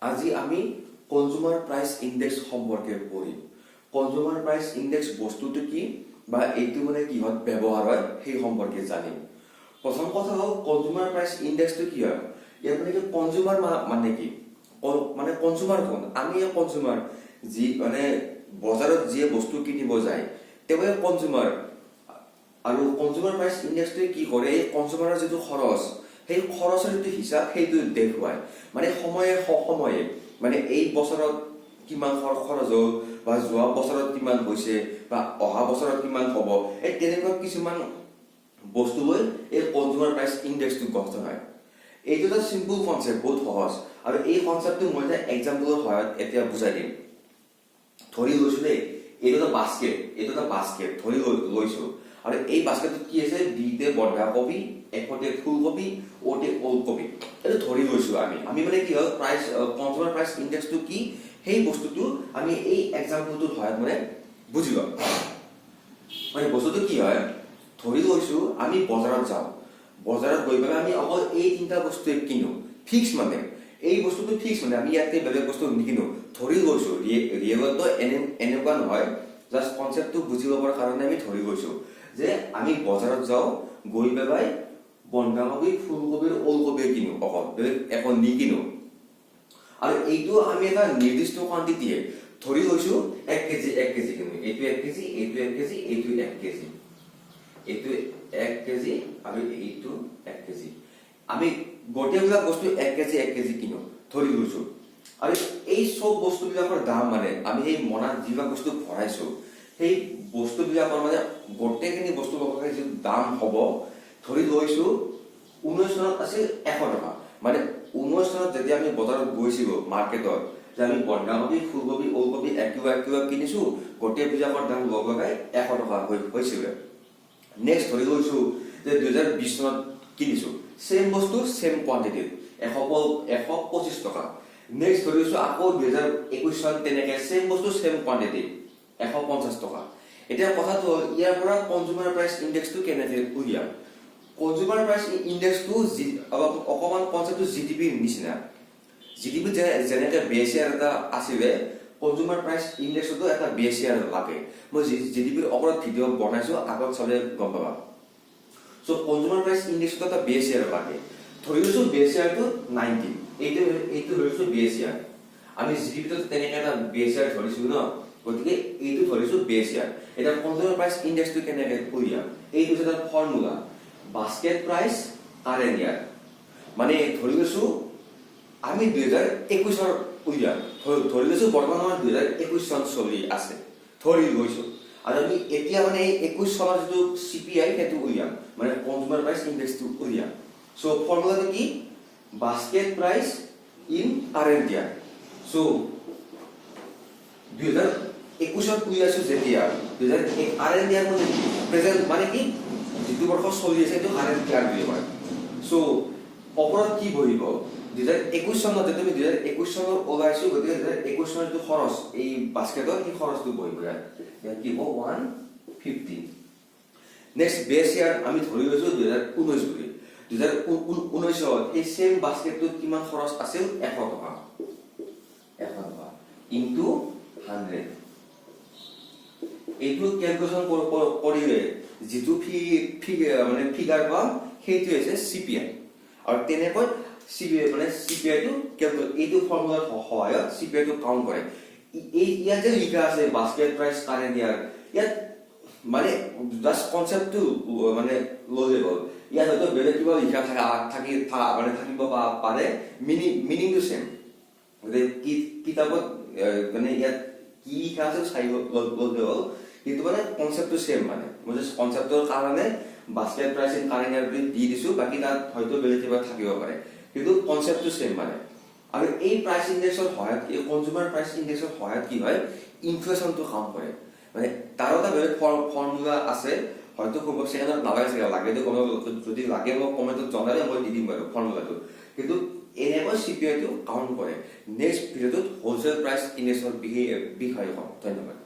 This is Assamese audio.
আজি আমি কনজিউমার প্রাইস ইন্ডেক্স সম্পর্কে পড়ি। কনজিউমার প্রাইস ইন্ডেক্স বস্তুটো কি বা এইটো মানে কিহত ব্যবহার হয় সেই সম্পর্কে জানিম। প্রথম কথা হল কনজিউমার প্রাইস ইন্ডেক্সটো কি হয়। ইয়াৰ মানে কি কনজিউমাৰ মানে কি মানে কনজিউমাৰ কোন আমি কনজিউমাৰ যি মানে বজাৰত যে বস্তু কিনিব যায় তেৱে কনজিউমাৰ। আৰু কনজিউমাৰ প্ৰাইস ইন্ডেক্সটো কি কৰে এই কনজিউমাৰৰ যেটো খৰচ সেই খৰচৰ যেটো হিচাপ সেইটো দেখুৱায়। মানে সময়ে সময়ে মানে এই বছৰত কিমান খৰচ হ'ল বা যোৱা বছৰত কিমান হৈছে বা অহা বছৰত কিমান হ'ব এই তেনেকুৱা কিছুমান বস্তু লৈ এই কনজিউমাৰ প্ৰাইস ইন্ডেক্সটো গঠন হয়। এইটো এটা সিম্পল কনসেপ্ট, বহুত সহজ। আৰু এই কনসেপ্টটো মই এটা এক্সাম্পলৰ সহায়ত এতিয়া বুজাই দিম। ধৰি লৈছো দেই, এইটো এটা বাস্কেট ধৰি লৈছো। আৰু এই বাস্কেটত কি আছে, বিতে বন্ধাকবি, এফতে ফুলকবি, ওতে ওলকবি। এইটো ধৰি লৈছো আমি মানে কি হ'ল প্ৰাইস কনজিউমাৰ প্ৰাইস ইন্ডেক্সটো কি সেই বস্তুটো আমি এই এক্সাম্পলটোৰ সহায়ত মানে বুজি লম। মানে বস্তুটো কি হয়, ধৰি লৈছো আমি বজাৰত যাওঁ, বজাৰত গৈ পেলাই আমি অকল এই তিনিটা বস্তুৱে কিনো, ফিক্স মানে এই বস্তুটো ফিক্স মানে আমি ইয়াতে বেলেগ বস্তু নিকিনো। ধৰি লৈছো ৰিয়েলতো এনেকুৱা নহয়, জাষ্ট কনসেপ্টটো বুজি ল'বৰ কাৰণে আমি ধৰি লৈছো যে আমি বজাৰত যাওঁ, গৈ পেলাই বন্ধাকবি, ফুলকবি, ওলকবি কিনো, অকল বেলেগ একো নিকিনো। আৰু এইটো আমি এটা নিৰ্দিষ্ট কোৱান্টিটিয়ে ধৰি লৈছো 1 কেজি কিনো, এইটো 1 কেজি, এইটো 1 কেজি, এইটো 1 কেজি, এইটো 1 কেজি আৰু এইটো 1 কেজি। আমি গোটেইবিলাক বস্তু 1 কেজি কিনো ধৰি লৈছো। আৰু এই সব বস্তুবিলাকৰ দাম মানে আমি এই মনাত যিবিলাক বস্তু ভৰাইছো সেই বস্তুবিলাকৰ মানে গোটেইখিনি বস্তু লগাই যে দাম হ'ব ধৰি লৈছো 19 চনত আছিল 100 টকা। মানে 19 চনত যেতিয়া আমি বজাৰত গৈছিলো মাৰ্কেটত, যে আমি বন্ধাকবি, ফুলকবি, ওলকবি এক কিলো কিনিছো, গোটেইবিলাকৰ দাম লগাই 100 টকা হৈছিল। নেক্সট ধৰি লৈছো যে 2020 চনত কিনিছো সেম বস্তু সেম কোৱান্টিটি 125 টকা। নেক্সট ধৰি লৈছো আকৌ 2021 চনত তেনেকে সেম বস্তু সেম কোৱান্টিটি 150 টকা। এতিয়া কথাটো হ'ল ইয়াৰ পৰা কনজিউমাৰ প্ৰাইস ইন্ডেক্সটো কেনেকৈ উলিয়াম। কনজিউমাৰ প্ৰাইস ইন্ডেক্সটো অকমান কনসেপ্টটো জিডিপিৰ নিচিনা। জিডিপি যেনেকে বেচিয়াৰ এটা আছিলে, কনজিউমাৰ প্ৰাইস ইন্ডেক্সটো এটা বেচিয়াৰ লাগে। মই জিডিপিৰ ওপৰত ভিডিঅ' বনাইছো, আগত চালে গম পাবা। সো কনজিউমাৰ প্ৰাইস ইন্ডেক্সটো এটা বেচিয়াৰ লাগে। ধৰি লৈছো বেচিয়াৰটো 90, এইটো ধৰিছো বেচিয়াৰ। আমি জিডিপিটো তেনেকে এটা বেচিয়াৰ ধৰিছো ন, গতিকে এইটো ধৰিছো বেচিয়াৰ। এটা কনজিউমাৰ প্ৰাইস ইন্ডেক্সটো কেনেকৈ উলিয়াম, এইটো এটা ফৰ্মুলা, বাস্কেট প্ৰাইস কাৰেণ্ট ইয়াৰ। মানে ধৰি লৈছো আমি 2021 চনৰ উলিয়াম, ধৰি লৈছো বৰ্তমান 2021 চন চলি আছে ধৰি লৈছো। আৰু আমি এতিয়া মানে 21 চনৰ যিটো CPI সেইটো উলিয়াম, মানে কনজিউমাৰ প্ৰাইস ইন্ডেক্সটো উলিয়াম। সো ফৰ্মুলাটো কি, basket price in current year. So 2021 চনত উলিয়াইছো যেতিয়া, কাৰেণ্ট ইয়াৰ মানে প্ৰেজেন্ট মানে কি যিটো বৰ্ষ চলি আছে সেইটো কাৰেণ্ট ইয়াৰ বুলি কয়। সো ওপৰত কি বহিব, 2021 চনত যেতিয়া আমি 2021 চনত ওলাইছো, গতিকে 2021 চনৰ যিটো খৰচ এই বাস্কেটৰ সেই খৰচটো বহিব ইয়াত কি হ'ব 150। নেক্সট বেছ ইয়াৰ আমি ধৰি লৈছো 2019 বুলি। 2019 এই সেম বাস্কেটটোত কিমান খৰচ আছিল, 100 টকা ইনটু 100। এইটো ক্যালকুলেশন কৰিলে যিটো মানে ফিগাৰ পাম সেইটো হৈছে CPI। আৰু তেনেকৈ CPI টো এইটো ফৰ্মুলাৰ সহায়ত CPI টো কাউন্ট কৰে। ইয়াত যে লিখা আছে বাস্কেট প্ৰাইস কাৰেণ্ট ইয়াৰ, ইয়াত মানে জাস্ট কনসেপ্টটো মানে লৈ গ'ল। ইয়াত হয়তো বেলেগ কিবা লিখা থাকিব পাৰে, মিনিংটো সেম। কিতাপত মানে ইয়াত কি লিখা আছে চাই ল'লে হ'ল, কিন্তু মানে কনসেপ্টটো সেম। মানে মই জাস্ট কনসেপ্টৰ কাৰণে বাস্কেট প্ৰাইস ইন কাৰেণ্ট ইয়াৰ বুলি দি দিছো, বাকি তাত হয়তো বেলেগ কিবা থাকিব পাৰে, কিন্তু কনসেপ্টটো সেম মানে। আৰু এই প্ৰাইস ইন্ডেক্সৰ সহায়ত, এই কনজিউমাৰ প্ৰাইস ইন্ডেক্সৰ সহায়ত কি হয়, ইনফ্লেশনটো কাউন্ট কৰে। মানে তাৰ এটা বেলেগ ফৰ্মুলা আছে, হয়তো খুব চেনেলত নালাগে, লাগেতো যদি লাগে মই কমেণ্টত জনালে মই দি দিম বাৰু ফৰ্মুলাটো, কিন্তু এনেকৈ CPI টো কাউন্ট কৰে। নেক্সট ভিডিঅ'টোত হোলচেল প্ৰাইস ইন্ডেক্সৰ বিষয়ে ক'ম। ধন্যবাদ।